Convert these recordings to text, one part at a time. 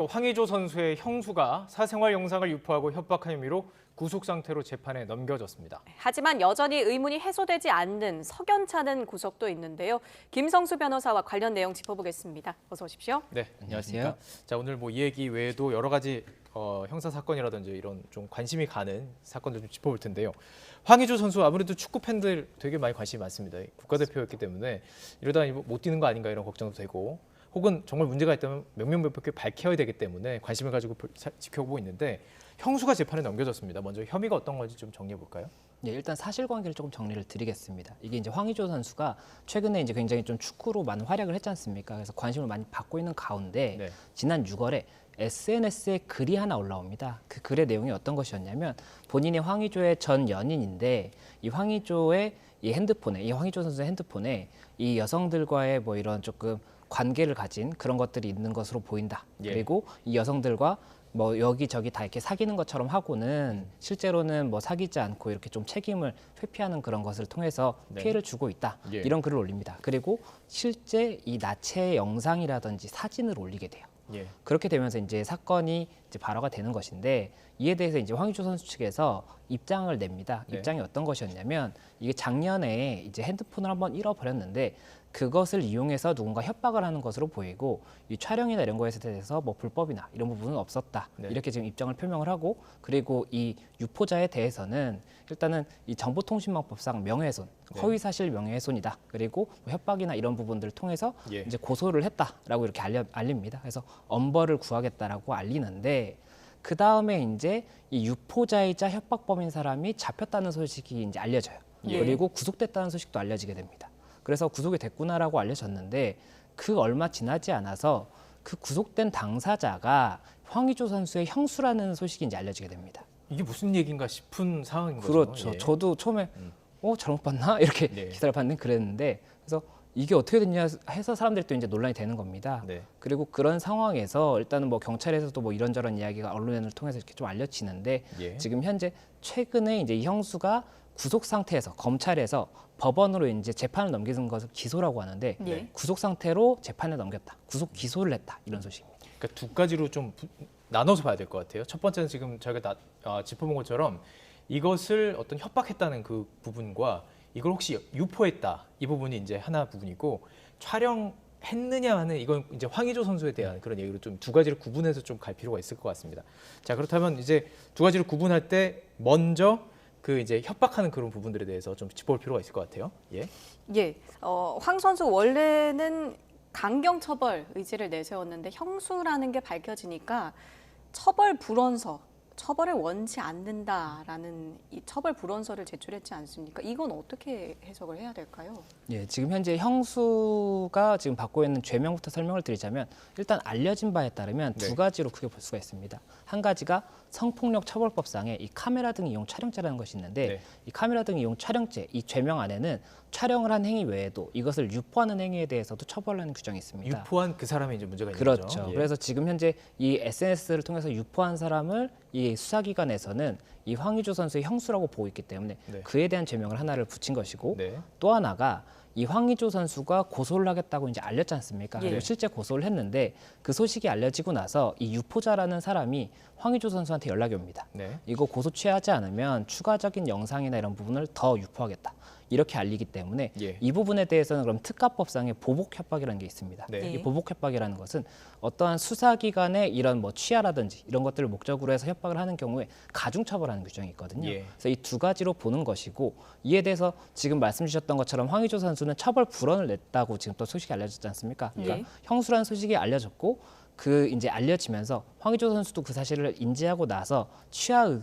황의조 선수의 형수가 사생활 영상을 유포하고 협박한 혐의로 구속 상태로 재판에 넘겨졌습니다. 하지만 여전히 의문이 해소되지 않는 석연찮은 구속도 있는데요. 김성수 변호사와 관련 내용 짚어보겠습니다. 어서 오십시오. 네, 안녕하십니까. 자, 오늘 이 얘기 외에도 여러 가지 형사 사건이라든지 이런 좀 관심이 가는 사건들 좀 짚어볼 텐데요. 황의조 선수 아무래도 축구 팬들 되게 많이 관심이 많습니다. 국가대표였기 때문에 이러다 못 뛰는 거 아닌가 이런 걱정도 되고, 혹은 정말 문제가 있다면 명명백백히 밝혀야 되기 때문에 관심을 가지고 지켜보고 있는데, 형수가 재판에 넘겨졌습니다. 먼저 혐의가 어떤 건지 좀 정리해 볼까요? 네, 일단 사실관계를 조금 정리를 드리겠습니다. 이게 이제 황의조 선수가 최근에 이제 굉장히 좀 축구로 많은 활약을 했지 않습니까? 그래서 관심을 많이 받고 있는 가운데 지난 6월에 SNS에 글이 하나 올라옵니다. 그 글의 내용이 어떤 것이었냐면, 본인이 황의조의 전 연인인데 이 황의조의 이 핸드폰에, 이 황의조 선수의 핸드폰에 이 여성들과의 뭐 이런 조금 관계를 가진 그런 것들이 있는 것으로 보인다. 그리고 이 여성들과 뭐 여기저기 다 이렇게 사귀는 것처럼 하고는 실제로는 뭐 사귀지 않고 이렇게 좀 책임을 회피하는 그런 것을 통해서 피해를 주고 있다. 이런 글을 올립니다. 그리고 실제 이 나체 영상이라든지 사진을 올리게 돼요. 그렇게 되면서 이제 사건이 이제 발화가 되는 것인데, 이에 대해서 이제 황의조 선수 측에서 입장을 냅니다. 입장이 어떤 것이었냐면, 이게 작년에 이제 핸드폰을 한번 잃어버렸는데 그것을 이용해서 누군가 협박을 하는 것으로 보이고, 이 촬영이나 이런 거에 대해서 뭐 불법이나 이런 부분은 없었다. 이렇게 지금 입장을 표명을 하고, 그리고 이 유포자에 대해서는 일단은 이 정보통신망법상 명예훼손, 허위사실 명예훼손이다. 그리고 뭐 협박이나 이런 부분들을 통해서 이제 고소를 했다라고 이렇게 알립니다. 그래서 엄벌을 구하겠다라고 알리는데, 그 다음에 이제 이 유포자이자 협박범인 사람이 잡혔다는 소식이 이제 알려져요. 그리고 구속됐다는 소식도 알려지게 됩니다. 그래서 구속이 됐구나라고 알려졌는데, 그 얼마 지나지 않아서 그 구속된 당사자가 황의조 선수의 형수라는 소식이 이제 알려지게 됩니다. 이게 무슨 얘기인가 싶은 상황인 거죠. 그렇죠. 저도 처음에 잘못 봤나 이렇게 기사를 봤는데 그랬는데, 그래서 이게 어떻게 됐냐 해서 사람들이 또 이제 논란이 되는 겁니다. 그리고 그런 상황에서 일단은 뭐 경찰에서도 뭐 이런저런 이야기가 언론을 통해서 이렇게 좀 알려지는데, 지금 현재 최근에 이제 이 형수가 구속 상태에서 검찰에서 법원으로 이제 재판을 넘기는 것을 기소라고 하는데, 구속 상태로 재판에 넘겼다, 구속 기소를 했다, 이런 소식입니다. 그러니까 두 가지로 좀 나눠서 봐야 될 것 같아요. 첫 번째는 지금 저희가 짚어본 것처럼 이것을 어떤 협박했다는 그 부분과 이걸 혹시 유포했다, 이 부분이 이제 하나 부분이고, 촬영했느냐 하는 이건 이제 황의조 선수에 대한 그런 얘기로 좀 두 가지를 구분해서 좀 갈 필요가 있을 것 같습니다. 자, 그렇다면 이제 두 가지를 구분할 때 먼저 그 이제 협박하는 그런 부분들에 대해서 좀 짚어볼 필요가 있을 것 같아요. 황 선수 원래는 강경 처벌 의지를 내세웠는데, 형수라는 게 밝혀지니까 처벌 불원서, 처벌을 원치 않는다라는 이 처벌 불원서를 제출했지 않습니까? 이건 어떻게 해석을 해야 될까요? 지금 현재 형수가 지금 받고 있는 죄명부터 설명을 드리자면, 일단 알려진 바에 따르면 두 가지로 크게 볼 수가 있습니다. 한 가지가 성폭력 처벌법상에 이 카메라 등 이용 촬영죄라는 것이 있는데, 이 카메라 등 이용 촬영죄, 이 죄명 안에는 촬영을 한 행위 외에도 이것을 유포하는 행위에 대해서도 처벌하는 규정이 있습니다. 유포한 그 사람이 이제 문제가 있는 거죠. 거죠. 그래서 지금 현재 이 SNS를 통해서 유포한 사람을 이 수사기관에서는 이 황의조 선수의 형수라고 보고 있기 때문에 그에 대한 죄명을 하나를 붙인 것이고, 또 하나가 이 황의조 선수가 고소를 하겠다고 이제 알렸지 않습니까? 그리고 실제 고소를 했는데, 그 소식이 알려지고 나서 이 유포자라는 사람이 황의조 선수한테 연락이 옵니다. 이거 고소 취하지 않으면 추가적인 영상이나 이런 부분을 더 유포하겠다, 이렇게 알리기 때문에 이 부분에 대해서는 그럼 특가법상의 보복 협박이라는 게 있습니다. 이 보복 협박이라는 것은 어떠한 수사기관의 이런 뭐 취하라든지 이런 것들을 목적으로 해서 협박을 하는 경우에 가중 처벌하는 규정이 있거든요. 그래서 이 두 가지로 보는 것이고, 이에 대해서 지금 말씀 주셨던 것처럼 황의조 선수는 처벌 불원을 냈다고 지금 또 소식이 알려졌지 않습니까? 그러니까 형수라는 소식이 알려졌고, 그 이제 알려지면서 황의조 선수도 그 사실을 인지하고 나서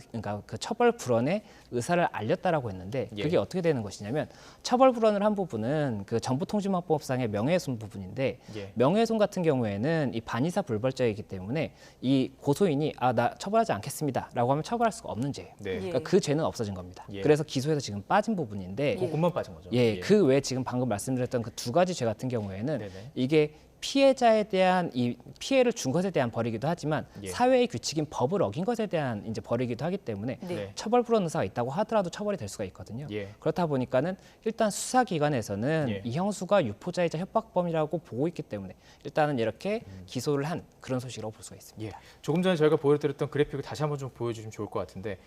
그러니까 그 처벌 불원의 의사를 알렸다라고 했는데, 그게 어떻게 되는 것이냐면, 처벌 불원을 한 부분은 그 정보통신망법상의 명예훼손 부분인데, 명예훼손 같은 경우에는 이 반의사 불벌죄이기 때문에 이 고소인이 나 처벌하지 않겠습니다라고 하면 처벌할 수가 없는 죄예요. 그러니까 그 죄는 없어진 겁니다. 그래서 기소에서 지금 빠진 부분인데, 그것만 빠진 거죠. 그 외에 지금 방금 말씀드렸던 그 두 가지 죄 같은 경우에는 이게 피해자에 대한 이 피해를 준 것에 대한 벌이기도 하지만 예. 사회의 규칙인 법을 어긴 것에 대한 이제 벌이기도 하기 때문에 네. 처벌 불원 의사가 있다고 하더라도 처벌이 될 수가 있거든요. 예. 그렇다 보니까는 일단 수사기관에서는 예. 이 형수가 유포자이자 협박범이라고 보고 있기 때문에 일단은 이렇게 기소를 한 그런 소식이라고 볼 수가 있습니다. 예. 조금 전에 저희가 보여드렸던 그래픽을 다시 한번 좀 보여주시면 좋을 것 같은데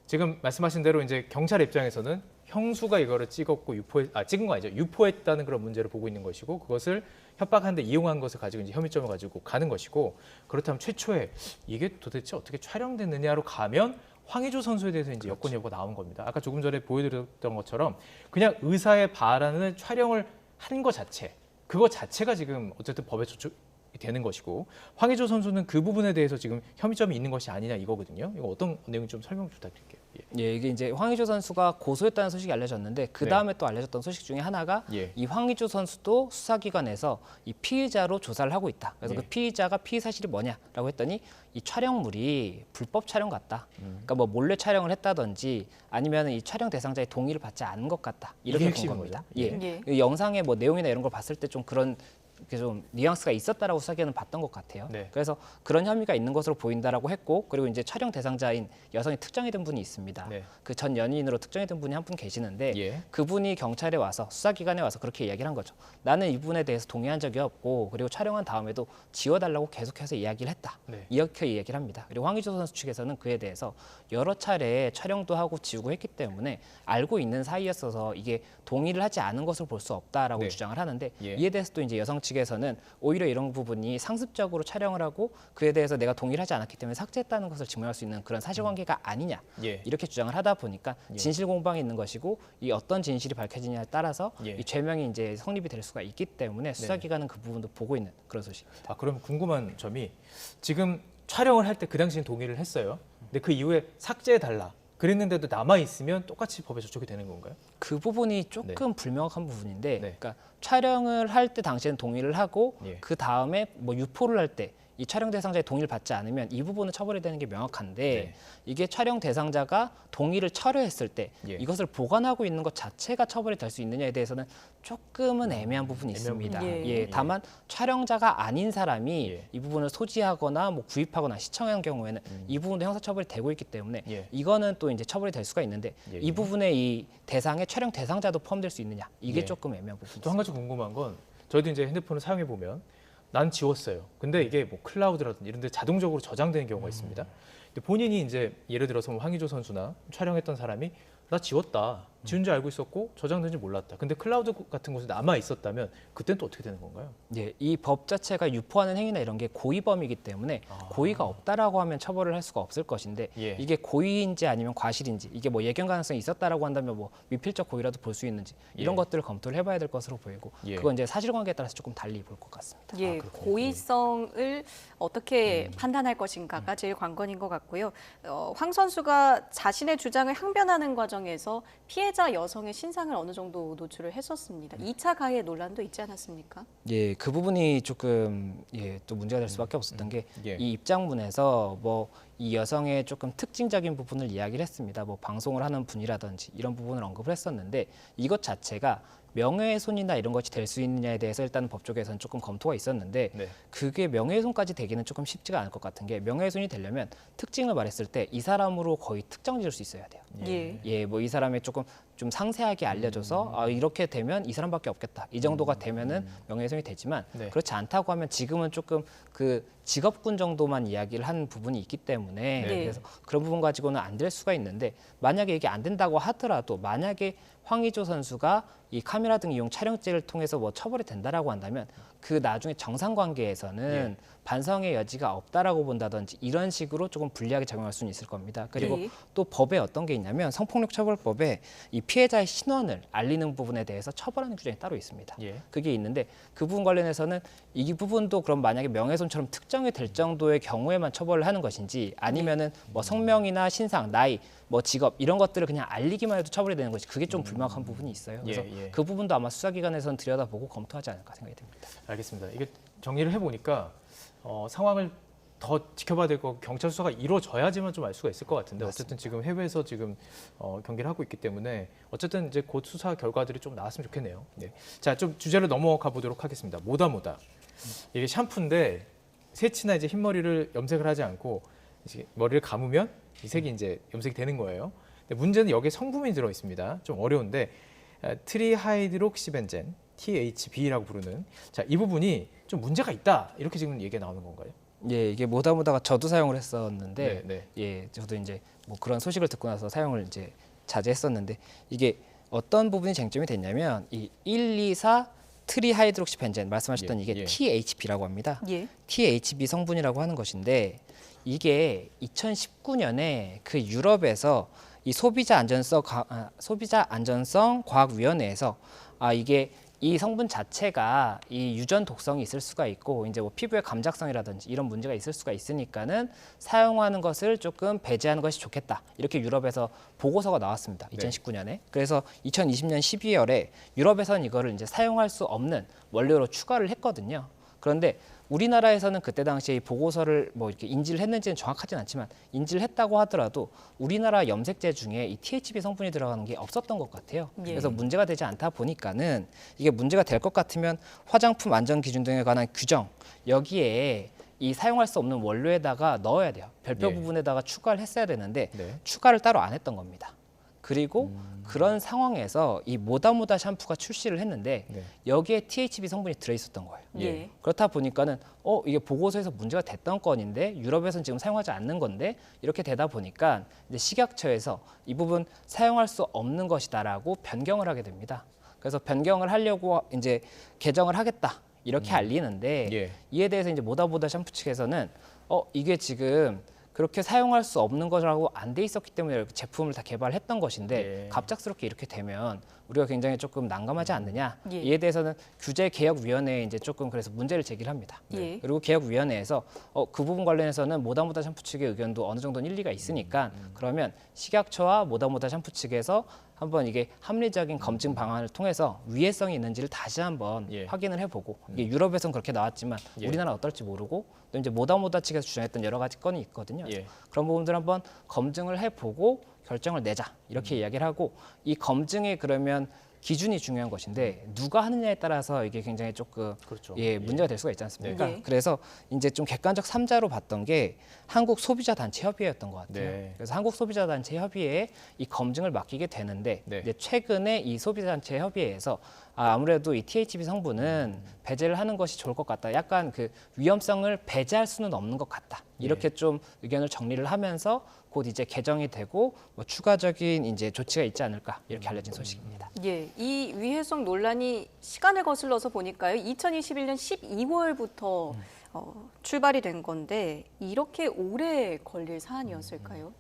지금 말씀하신 대로 이제 경찰 입장에서는 형수가 이거를 찍었고 찍은 거 아니죠. 유포했다는 그런 문제를 보고 있는 것이고 그것을 협박하는데 이용한 것을 가지고 이제 혐의점을 가지고 가는 것이고 그렇다면 최초에 이게 도대체 어떻게 촬영됐느냐로 가면 황의조 선수에 대해서 이제 여권 여부가 나온 겁니다. 아까 조금 전에 보여드렸던 것처럼 그냥 의사의 바라는 촬영을 한 것 자체 그거 자체가 지금 어쨌든 법에 되는 것이고 황의조 선수는 그 부분에 대해서 지금 혐의점이 있는 것이 아니냐 이거거든요. 이거 어떤 내용 좀 설명 부탁드릴게요. 예. 예, 이게 이제 황의조 선수가 고소했다는 소식이 알려졌는데 그 다음에 또 알려졌던 소식 중에 하나가 예. 이 황의조 선수도 수사기관에서 이 피의자로 조사를 하고 있다. 그래서 예. 그 피의자가 피의 사실이 뭐냐라고 했더니 이 촬영물이 불법 촬영 같다. 그러니까 뭐 몰래 촬영을 했다든지 아니면 이 촬영 대상자의 동의를 받지 않은 것 같다. 이렇게 이게 본 핵심인 겁니다. 거죠? 예. 예. 이 영상의 뭐 내용이나 이런 걸 봤을 때 좀 그런 이렇게 좀 뉘앙스가 있었다라고 수사기관은 봤던 것 같아요. 네. 그래서 그런 혐의가 있는 것으로 보인다라고 했고 그리고 이제 촬영 대상자인 여성이 특정이 된 분이 있습니다. 네. 그 전 연인으로 특정이 된 분이 한 분 계시는데 예. 그분이 경찰에 와서 수사기관에 와서 그렇게 이야기를 한 거죠. 나는 이분에 대해서 동의한 적이 없고 그리고 촬영한 다음에도 지워달라고 계속해서 이야기를 했다. 네. 이렇게 이야기를 합니다. 그리고 황의조 선수 측에서는 그에 대해서 여러 차례 촬영도 하고 지우고 했기 때문에 알고 있는 사이였어서 이게 동의를 하지 않은 것으로 볼 수 없다라고 네. 주장을 하는데 예. 이에 대해서 또 이제 여성 측에서는 오히려 이런 부분이 상습적으로 촬영을 하고 그에 대해서 내가 동의를 하지 않았기 때문에 삭제했다는 것을 증명할 수 있는 그런 사실관계가 아니냐 예. 이렇게 주장을 하다 보니까 예. 진실 공방이 있는 것이고 이 어떤 진실이 밝혀지냐에 따라서 예. 이 죄명이 이제 성립이 될 수가 있기 때문에 수사기관은 그 부분도 보고 있는 그런 소식. 아 그럼 궁금한 점이 지금 촬영을 할 때 그 당시엔 동의를 했어요. 근데 그 이후에 삭제해달라. 그랬는데도 남아 있으면 똑같이 법에 저촉이 되는 건가요? 그 부분이 조금 불명확한 부분인데, 네. 그러니까 촬영을 할 때 당시에는 동의를 하고 예. 그 다음에 뭐 유포를 할 때 이 촬영 대상자의 동의를 받지 않으면 이 부분은 처벌이 되는 게 명확한데 네. 이게 촬영 대상자가 동의를 철회했을 때 예. 이것을 보관하고 있는 것 자체가 처벌이 될 수 있느냐에 대해서는 조금은 애매한 부분이 애매한 있습니다. 부분. 예, 다만 촬영자가 아닌 사람이 예. 이 부분을 소지하거나 뭐 구입하거나 시청한 경우에는 이 부분도 형사처벌이 되고 있기 때문에 예. 이거는 또 이제 처벌이 될 수가 있는데 예, 이 예. 부분에 이 대상에 촬영 대상자도 포함될 수 있느냐 이게 예. 조금 애매한 부분이 또 한 가지 궁금한 건 저희도 이제 핸드폰을 사용해 보면 난 지웠어요. 근데 이게 뭐 클라우드라든지 이런 데 자동적으로 저장되는 경우가 있습니다. 근데 본인이 이제 예를 들어서 뭐 황의조 선수나 촬영했던 사람이 나 지웠다. 지운 줄 알고 있었고 저장된 줄 몰랐다. 근데 클라우드 같은 곳에 남아 있었다면 그때는 또 어떻게 되는 건가요? 예, 이 법 자체가 유포하는 행위나 이런 게 고의범이기 때문에 고의가 없다라고 하면 처벌을 할 수가 없을 것인데 예. 이게 고의인지 아니면 과실인지 이게 뭐 예견 가능성이 있었다라고 한다면 뭐 미필적 고의라도 볼 수 있는지 이런 예. 것들을 검토를 해봐야 될 것으로 보이고 예. 그건 이제 사실관계에 따라서 조금 달리 볼 것 같습니다. 예, 그렇군요. 고의성을 어떻게 판단할 것인가가 제일 관건인 것 같고요. 황 선수가 자신의 주장을 항변하는 과정에서 피해자 여성의 신상을 어느 정도 노출을 했었습니다. 2차 가해 논란도 있지 않았습니까? 예, 그 부분이 조금 또 문제가 될 수밖에 없었던 게 이 예. 입장문에서 뭐 이 여성의 조금 특징적인 부분을 이야기를 했습니다. 뭐 방송을 하는 분이라든지 이런 부분을 언급을 했었는데 이것 자체가 명예훼손이나 이런 것이 될 수 있느냐에 대해서 일단 법 쪽에서는 조금 검토가 있었는데 네. 그게 명예훼손까지 되기는 조금 쉽지가 않을 것 같은 게 명예훼손이 되려면 특징을 말했을 때 이 사람으로 거의 특정 지을 수 있어야 돼요. 예. 예, 뭐 이 사람의 조금 좀 상세하게 알려줘서 아, 이렇게 되면 이 사람밖에 없겠다. 이 정도가 되면은 명예훼손이 되지만 네. 그렇지 않다고 하면 지금은 조금 그 직업군 정도만 이야기를 한 부분이 있기 때문에 네. 그래서 그런 부분 가지고는 안 될 수가 있는데 만약에 이게 안 된다고 하더라도 만약에 황의조 선수가 이 카메라 등 이용 촬영죄를 통해서 뭐 처벌이 된다라고 한다면 그 나중에 정상 관계에서는 반성의 여지가 없다라고 본다든지 이런 식으로 조금 불리하게 작용할 수는 있을 겁니다. 그리고 예. 또 법에 어떤 게 있냐면 성폭력처벌법에 이 피해자의 신원을 알리는 부분에 대해서 처벌하는 규정이 따로 있습니다. 예. 그게 있는데 그 부분 관련해서는 이 부분도 그럼 만약에 명예훼손처럼 특정이 될 정도의 경우에만 처벌을 하는 것인지 아니면은 뭐 성명이나 신상, 나이, 뭐 직업 이런 것들을 그냥 알리기만 해도 처벌이 되는 것이 그게 좀 불명확한 부분이 있어요. 그래서 예, 예. 그 부분도 아마 수사기관에서는 들여다보고 검토하지 않을까 생각이 듭니다. 알겠습니다. 이게 정리를 해보니까 상황을 더 지켜봐야 될 거고 경찰 수사가 이루어져야지만 좀 알 수가 있을 것 같은데 어쨌든 지금 해외에서 지금 경기를 하고 있기 때문에 어쨌든 이제 곧 수사 결과들이 좀 나왔으면 좋겠네요. 네. 자, 좀 주제를 넘어가 보도록 하겠습니다. 뭐다. 이게 샴푸인데 새치나 이제 흰머리를 염색을 하지 않고 이제 머리를 감으면 이 색이 이제 염색이 되는 거예요. 근데 문제는 여기에 성분이 들어 있습니다. 좀 어려운데 트리하이드록시벤젠, THB라고 부르는 이 부분이 좀 문제가 있다 이렇게 지금 얘기가 나오는 건가요? 예, 이게 모다모다가 저도 사용을 했었는데, 네. 예, 저도 이제 뭐 그런 소식을 듣고 나서 사용을 이제 자제했었는데 이게 어떤 부분이 쟁점이 됐냐면 이 124 트리하이드록시벤젠 말씀하셨던 이게 THB라고 합니다. 예. THB 성분이라고 하는 것인데 이게 2019년에 그 유럽에서 이 소비자 안전성 과학위원회에서 이게 이 성분 자체가 이 유전 독성이 있을 수가 있고 이제 뭐 피부의 감작성이라든지 이런 문제가 있을 수가 있으니까는 사용하는 것을 조금 배제하는 것이 좋겠다. 이렇게 유럽에서 보고서가 나왔습니다. 2019년에. 그래서 2020년 12월에 유럽에서는 이거를 이제 사용할 수 없는 원료로 추가를 했거든요. 그런데 우리나라에서는 그때 당시에 이 보고서를 뭐 이렇게 인지를 했는지는 정확하진 않지만 인지를 했다고 하더라도 우리나라 염색제 중에 이 THB 성분이 들어가는 게 없었던 것 같아요. 예. 그래서 문제가 되지 않다 보니까는 이게 문제가 될 것 같으면 화장품 안전 기준 등에 관한 규정 여기에 이 사용할 수 없는 원료에다가 넣어야 돼요. 별표 부분에다가 추가를 했어야 되는데 추가를 따로 안 했던 겁니다. 그리고 그런 상황에서 이 모다모다 샴푸가 출시를 했는데 여기에 THB 성분이 들어있었던 거예요. 예. 그렇다 보니까는 이게 보고서에서 문제가 됐던 건인데 유럽에서는 지금 사용하지 않는 건데 이렇게 되다 보니까 이제 식약처에서 이 부분 사용할 수 없는 것이다라고 변경을 하게 됩니다. 그래서 변경을 하려고 이제 개정을 하겠다 이렇게 알리는데 이에 대해서 이제 모다모다 샴푸 측에서는 이게 지금 그렇게 사용할 수 없는 거라고 안 돼 있었기 때문에 이렇게 제품을 다 개발했던 것인데 갑작스럽게 이렇게 되면 우리가 굉장히 조금 난감하지 않느냐. 이에 대해서는 규제개혁위원회에 이제 조금 그래서 문제를 제기를 합니다. 그리고 개혁위원회에서 그 부분 관련해서는 모다모다 샴푸 측의 의견도 어느 정도는 일리가 있으니까 그러면 식약처와 모다모다 샴푸 측에서 한번 이게 합리적인 검증 방안을 통해서 위해성이 있는지를 다시 한번 확인을 해보고 이게 유럽에서는 그렇게 나왔지만 우리나라는 어떨지 모르고 또 이제 모다모다 측에서 주장했던 여러 가지 건이 있거든요. 그런 부분들 한번 검증을 해보고 결정을 내자 이렇게 이야기를 하고 이 검증에 그러면 기준이 중요한 것인데 누가 하느냐에 따라서 이게 굉장히 조금 문제가 될 수가 있지 않습니까? 그래서 이제 좀 객관적 3자로 봤던 게 한국 소비자 단체 협의회였던 것 같아요. 그래서 한국 소비자 단체 협의회에 이 검증을 맡기게 되는데 이제 최근에 이 소비자 단체 협의회에서 아무래도 이 THB 성분은 배제를 하는 것이 좋을 것 같다. 약간 그 위험성을 배제할 수는 없는 것 같다. 이렇게 좀 의견을 정리를 하면서 곧 이제 개정이 되고 뭐 추가적인 이제 조치가 있지 않을까 이렇게 알려진 소식입니다. 예, 이 위해성 논란이 시간을 거슬러서 보니까요, 2021년 12월부터 출발이 된 건데 이렇게 오래 걸릴 사안이었을까요?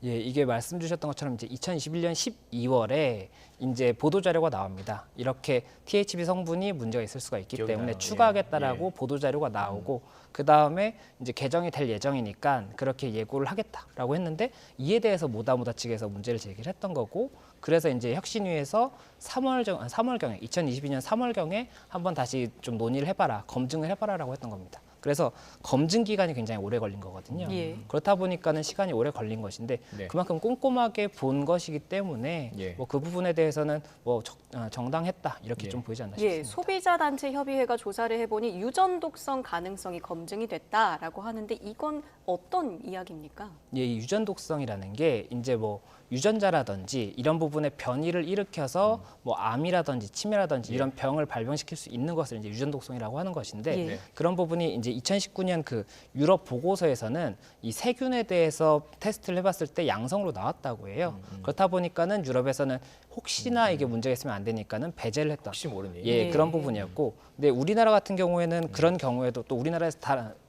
예, 이게 말씀 주셨던 것처럼 이제 2021년 12월에 이제 보도 자료가 나옵니다. 이렇게 THB 성분이 문제가 있을 수가 있기 때문에 추가하겠다라고 보도 자료가 나오고 그 다음에 이제 개정이 될 예정이니까 그렇게 예고를 하겠다라고 했는데 이에 대해서 모다모다 측에서 문제를 제기를 했던 거고 그래서 이제 혁신위에서 3월경에 2022년 3월경에 한번 다시 좀 논의를 해봐라, 검증을 해봐라라고 했던 겁니다. 그래서 검증 기간이 굉장히 오래 걸린 거거든요. 그렇다 보니까는 시간이 오래 걸린 것인데 그만큼 꼼꼼하게 본 것이기 때문에 뭐 그 부분에 대해서는 뭐 정당했다 이렇게 좀 보이지 않나 싶습니다. 소비자 단체 협의회가 조사를 해보니 유전 독성 가능성이 검증이 됐다라고 하는데 이건 어떤 이야기입니까? 이 유전 독성이라는 게 이제 뭐 유전자라든지 이런 부분에 변이를 일으켜서 뭐 암이라든지 치매라든지 이런 병을 발병시킬 수 있는 것을 이제 유전 독성이라고 하는 것인데 그런 부분이 이제 2019년 그 유럽 보고서에서는 이 세균에 대해서 테스트를 해봤을 때 양성으로 나왔다고 해요. 그렇다 보니까는 유럽에서는 혹시나 이게 문제가 있으면 안 되니까는 배제를 했던 혹시 모르니 그런 부분이었고 근데 우리나라 같은 경우에는 그런 경우에도 또 우리나라에서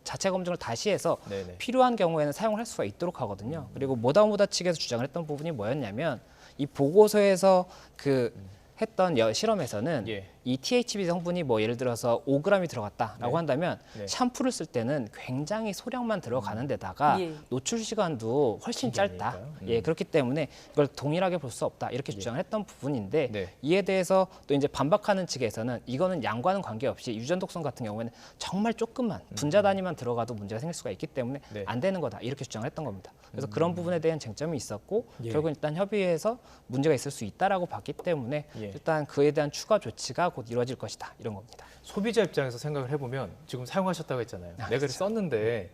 자체 검증을 다시 해서 필요한 경우에는 사용을 할 수가 있도록 하거든요. 그리고 모다모다 측에서 주장을 했던 부분이 뭐였냐면 이 보고서에서 그 했던 실험에서는 이 THB 성분이 뭐 예를 들어서 5g이 들어갔다라고 한다면 샴푸를 쓸 때는 굉장히 소량만 들어가는 데다가 노출 시간도 훨씬 짧다. 그렇기 때문에 이걸 동일하게 볼 수 없다. 이렇게 주장을 했던 부분인데 이에 대해서 또 이제 반박하는 측에서는 이거는 양과는 관계없이 유전 독성 같은 경우에는 정말 조금만 분자 단위만 들어가도 문제가 생길 수가 있기 때문에 안 되는 거다. 이렇게 주장을 했던 겁니다. 그래서 그런 부분에 대한 쟁점이 있었고 결국은 일단 협의회에서 문제가 있을 수 있다라고 봤기 때문에 일단 그에 대한 추가 조치가 곧 이루어질 것이다 이런 겁니다. 소비자 입장에서 생각을 해보면 지금 사용하셨다고 했잖아요. 내가 그렇죠. 썼는데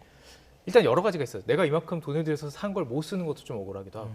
일단 여러 가지가 있어요. 내가 이만큼 돈을 들여서 산 걸 못 쓰는 것도 좀 억울하기도 하고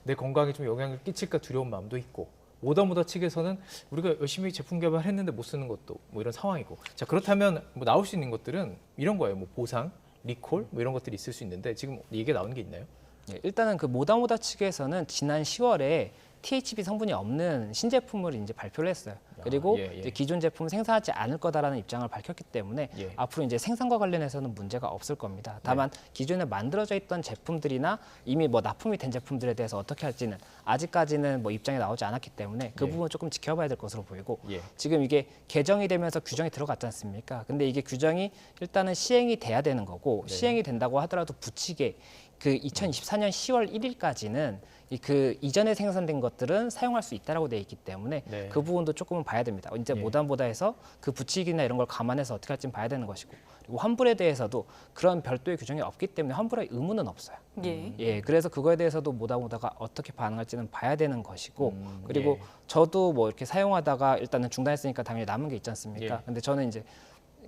내 건강에 좀 영향을 끼칠까 두려운 마음도 있고 모다모다 측에서는 우리가 열심히 제품 개발했는데 못 쓰는 것도 뭐 이런 상황이고. 자, 그렇다면 뭐 나올 수 있는 것들은 이런 거예요. 뭐 보상, 리콜 뭐 이런 것들이 있을 수 있는데 지금 얘기가 나오는 게 있나요? 네, 일단은 그 모다모다 측에서는 지난 10월에 THC 성분이 없는 신제품을 이제 발표를 했어요. 그리고 이제 기존 제품 생산하지 않을 거다라는 입장을 밝혔기 때문에 앞으로 이제 생산과 관련해서는 문제가 없을 겁니다. 다만 기존에 만들어져 있던 제품들이나 이미 뭐 납품이 된 제품들에 대해서 어떻게 할지는 아직까지는 뭐 입장이 나오지 않았기 때문에 그 부분은 조금 지켜봐야 될 것으로 보이고 지금 이게 개정이 되면서 규정이 들어갔지 않습니까? 근데 이게 규정이 일단은 시행이 돼야 되는 거고 시행이 된다고 하더라도 부칙에 그 2024년 10월 1일까지는 그 이전에 생산된 것들은 사용할 수 있다라고 돼 있기 때문에 그 부분도 조금은 봐야 됩니다. 이제 모담보다해서 그 부칙이나 이런 걸 감안해서 어떻게 할지는 봐야 되는 것이고 그리고 환불에 대해서도 그런 별도의 규정이 없기 때문에 환불의 의무는 없어요. 그래서 그거에 대해서도 모다모다가 어떻게 반응할지는 봐야 되는 것이고 그리고 저도 뭐 이렇게 사용하다가 일단은 중단했으니까 당연히 남은 게 있지 않습니까? 근데 저는 이제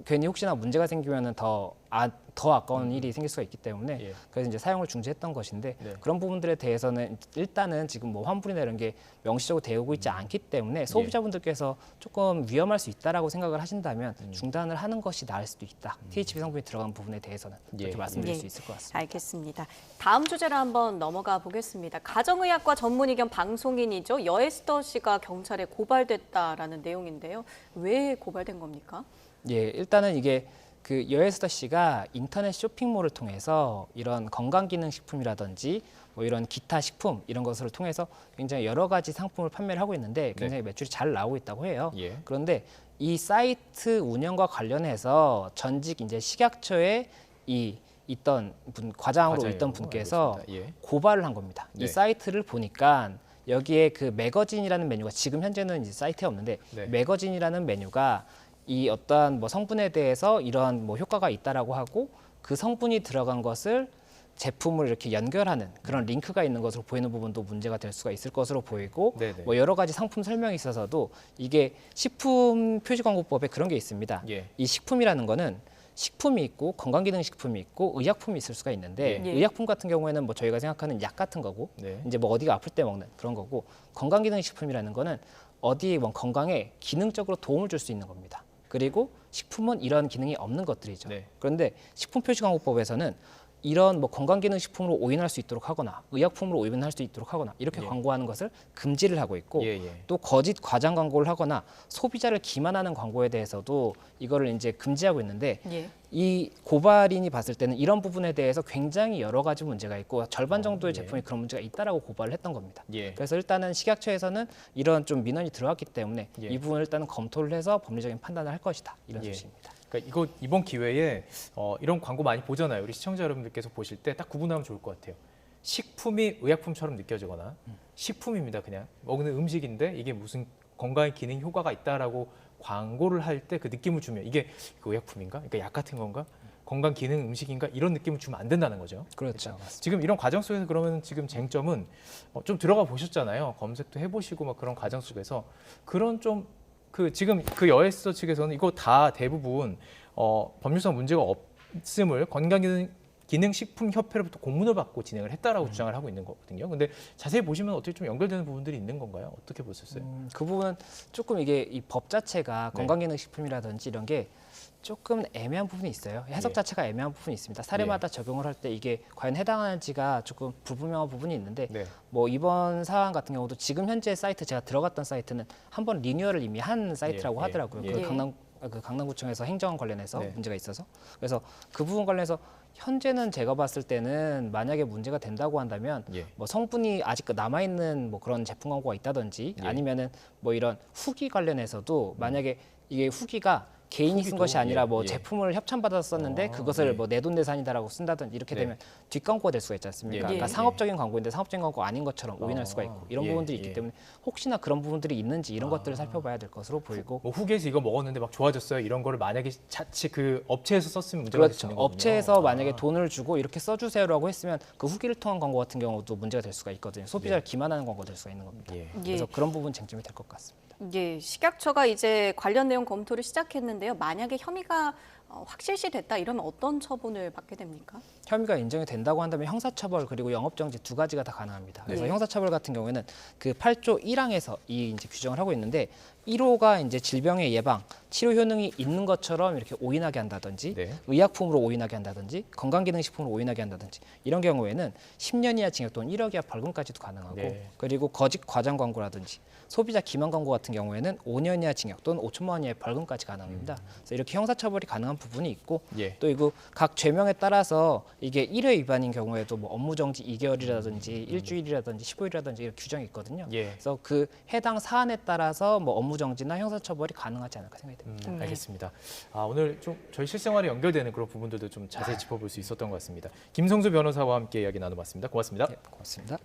괜히 혹시나 문제가 생기면은 더 아까운 일이 생길 수가 있기 때문에 그래서 이제 사용을 중지했던 것인데 그런 부분들에 대해서는 일단은 지금 뭐 환불이나 이런 게 명시적으로 되고 있지 않기 때문에 소비자분들께서 조금 위험할 수 있다라고 생각을 하신다면 중단을 하는 것이 나을 수도 있다. THC 성분이 들어간 부분에 대해서는 이렇게 말씀드릴 수 있을 것 같습니다. 알겠습니다. 다음 주제로 한번 넘어가 보겠습니다. 가정의학과 전문의 겸 방송인이죠. 여에스더 씨가 경찰에 고발됐다라는 내용인데요. 왜 고발된 겁니까? 일단은 이게 그 여에스더 씨가 인터넷 쇼핑몰을 통해서 이런 건강기능식품이라든지 뭐 이런 기타 식품 이런 것을 통해서 굉장히 여러 가지 상품을 판매를 하고 있는데 굉장히 매출이 잘 나오고 있다고 해요. 그런데 이 사이트 운영과 관련해서 전직 이제 식약처에 있던 과장으로 있던 분께서 고발을 한 겁니다. 이 사이트를 보니까 여기에 그 매거진이라는 메뉴가 지금 현재는 이제 사이트에 없는데 매거진이라는 메뉴가 이 어떠한 뭐 성분에 대해서 이러한 뭐 효과가 있다라고 하고 그 성분이 들어간 것을 제품을 이렇게 연결하는 그런 링크가 있는 것으로 보이는 부분도 문제가 될 수가 있을 것으로 보이고 뭐 여러 가지 상품 설명이 있어서도 이게 식품표시광고법에 그런 게 있습니다. 이 식품이라는 거는 식품이 있고 건강기능식품이 있고 의약품이 있을 수가 있는데 의약품 같은 경우에는 뭐 저희가 생각하는 약 같은 거고 이제 뭐 어디가 아플 때 먹는 그런 거고 건강기능식품이라는 거는 어디 뭐 건강에 기능적으로 도움을 줄 수 있는 겁니다. 그리고 식품은 이런 기능이 없는 것들이죠. 그런데 식품표시광고법에서는 이런 뭐 건강기능식품으로 오인할 수 있도록 하거나 의약품으로 오인할 수 있도록 하거나 이렇게 광고하는 것을 금지를 하고 있고 또 거짓 과장 광고를 하거나 소비자를 기만하는 광고에 대해서도 이거를 이제 금지하고 있는데 이 고발인이 봤을 때는 이런 부분에 대해서 굉장히 여러 가지 문제가 있고 절반 정도의 제품이 그런 문제가 있다라고 고발을 했던 겁니다. 그래서 일단은 식약처에서는 이런 좀 민원이 들어왔기 때문에 이 부분을 일단은 검토를 해서 법리적인 판단을 할 것이다 이런 소식입니다. 그러니까 이번 기회에 이런 광고 많이 보잖아요. 우리 시청자 여러분들께서 보실 때 딱 구분하면 좋을 것 같아요. 식품이 의약품처럼 느껴지거나 식품입니다. 그냥 먹는 음식인데 이게 무슨 건강에 기능 효과가 있다라고 광고를 할 때 그 느낌을 주면 이게 의약품인가? 그러니까 약 같은 건가? 건강 기능 음식인가? 이런 느낌을 주면 안 된다는 거죠. 그렇죠. 지금 이런 과정 속에서 그러면 지금 쟁점은 좀 들어가 보셨잖아요. 검색도 해보시고 막 그런 과정 속에서 그런 좀 지금 그 여에스더 측에서는 이거 다 대부분 법률상 문제가 없음을 건강기능식품협회로부터 공문을 받고 진행을 했다라고 주장을 하고 있는 거거든요. 근데 자세히 보시면 어떻게 좀 연결되는 부분들이 있는 건가요? 어떻게 보셨어요? 그 부분은 조금 이게 이 법 자체가 건강기능식품이라든지 이런 게 조금 애매한 부분이 있어요. 해석 자체가 애매한 부분이 있습니다. 사례마다 적용을 할 때 이게 과연 해당하는지가 조금 불분명한 부분이 있는데 뭐 이번 사안 같은 경우도 지금 현재 사이트 제가 들어갔던 사이트는 한번 리뉴얼을 이미 한 사이트라고 하더라고요. 그 강남구청에서 행정 관련해서 문제가 있어서 그래서 그 부분 관련해서 현재는 제가 봤을 때는 만약에 문제가 된다고 한다면 뭐 성분이 아직 남아 있는 뭐 그런 제품 광고가 있다든지 아니면은 뭐 이런 후기 관련해서도 만약에 이게 후기가 개인이 쓴 것이 아니라 뭐 예. 제품을 협찬받아서 썼는데 그것을 네. 뭐 내돈내산이다라고 쓴다든지 이렇게 네. 되면 뒷광고가 될 수가 있지 않습니까? 예. 그러니까 예. 상업적인 광고인데 상업적인 광고 아닌 것처럼 오인할 수가 있고 이런 예. 부분들이 있기 예. 때문에 혹시나 그런 부분들이 있는지 이런 것들을 살펴봐야 될 것으로 보이고 뭐 후기에서 이거 먹었는데 막 좋아졌어요. 이런 거를 만약에 자칫 그 업체에서 썼으면 문제가 될 수 그렇죠. 있는 거군요. 업체에서 만약에 돈을 주고 이렇게 써주세요라고 했으면 그 후기를 통한 광고 같은 경우도 문제가 될 수가 있거든요. 소비자를 기만하는 광고가 될 수가 있는 겁니다. 예. 그래서 그런 부분 쟁점이 될 것 같습니다. 예, 식약처가 이제 관련 내용 검토를 시작했는데요. 만약에 혐의가 확실시 됐다 이러면 어떤 처분을 받게 됩니까? 혐의가 인정이 된다고 한다면 형사처벌 그리고 영업정지 두 가지가 다 가능합니다. 그래서 네. 형사처벌 같은 경우에는 그 8조 1항에서 이 이제 규정을 하고 있는데 1호가 이제 질병의 예방, 치료 효능이 있는 것처럼 이렇게 오인하게 한다든지 네. 의약품으로 오인하게 한다든지 건강기능식품으로 오인하게 한다든지 이런 경우에는 10년 이하 징역 또는 1억 이하 벌금까지도 가능하고 네. 그리고 거짓 과장 광고라든지 소비자 기만 광고 같은 경우에는 5년 이하 징역 또는 5천만 원 이하의 벌금까지 가능합니다. 그래서 이렇게 형사처벌이 가능한 부분이 있고 예. 또 이거 각 죄명에 따라서 이게 1회 위반인 경우에도 뭐 업무정지 2개월이라든지 일주일이라든지 15일이라든지 이런 규정이 있거든요. 예. 그래서 그 해당 사안에 따라서 뭐 업무정지나 형사처벌이 가능하지 않을까 생각이 됩니다. 알겠습니다. 오늘 좀 저희 실생활에 연결되는 그런 부분들도 좀 자세히 짚어볼 수 있었던 것 같습니다. 김성수 변호사와 함께 이야기 나눠봤습니다. 고맙습니다. 네, 고맙습니다.